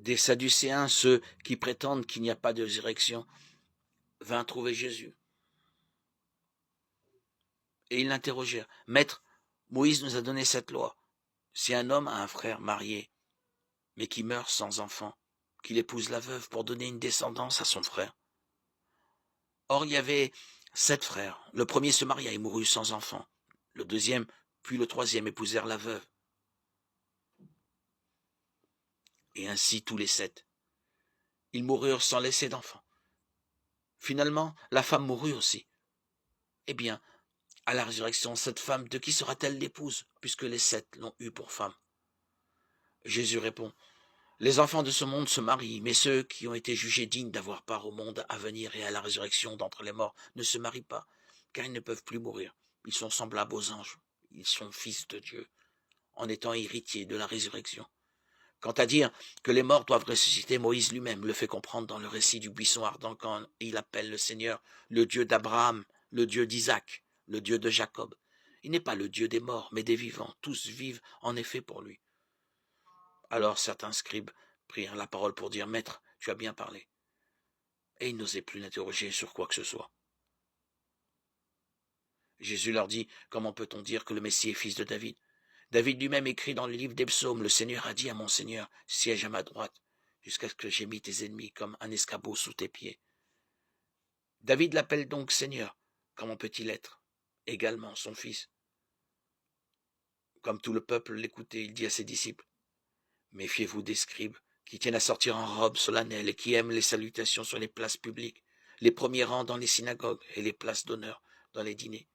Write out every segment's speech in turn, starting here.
des Sadducéens, ceux qui prétendent qu'il n'y a pas de résurrection, vinrent trouver Jésus. Et ils l'interrogèrent. Maître, Moïse nous a donné cette loi. Si un homme a un frère marié, mais qui meurt sans enfant, qu'il épouse la veuve pour donner une descendance à son frère. Or, il y avait 7 frères. Le premier se maria et mourut sans enfant. Le deuxième, puis le troisième épousèrent la veuve. Et ainsi tous les 7. Ils moururent sans laisser d'enfant. Finalement, la femme mourut aussi. Eh bien, à la résurrection, cette femme, de qui sera-t-elle l'épouse, puisque les 7 l'ont eue pour femme? Jésus répond, les enfants de ce monde se marient, mais ceux qui ont été jugés dignes d'avoir part au monde à venir et à la résurrection d'entre les morts ne se marient pas, car ils ne peuvent plus mourir. Ils sont semblables aux anges, ils sont fils de Dieu, en étant héritiers de la résurrection. Quant à dire que les morts doivent ressusciter, Moïse lui-même le fait comprendre dans le récit du buisson ardent quand il appelle le Seigneur le Dieu d'Abraham, le Dieu d'Isaac, le Dieu de Jacob. Il n'est pas le Dieu des morts, mais des vivants. Tous vivent en effet pour lui. Alors certains scribes prirent la parole pour dire, Maître, tu as bien parlé. Et ils n'osaient plus l'interroger sur quoi que ce soit. Jésus leur dit, comment peut-on dire que le Messie est fils de David? David lui-même écrit dans le livre des psaumes, le Seigneur a dit à mon Seigneur, siège à ma droite, jusqu'à ce que j'aie mis tes ennemis comme un escabeau sous tes pieds. David l'appelle donc Seigneur. Comment peut-il être également son fils? Comme tout le peuple l'écoutait, il dit à ses disciples, méfiez-vous des scribes qui tiennent à sortir en robe solennelle et qui aiment les salutations sur les places publiques, les premiers rangs dans les synagogues et les places d'honneur dans les dîners.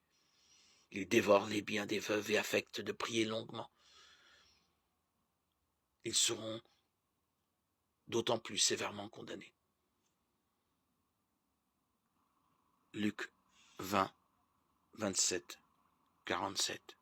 Ils dévorent les biens des veuves et affectent de prier longuement. Ils seront d'autant plus sévèrement condamnés. Luc 20, 27, 47.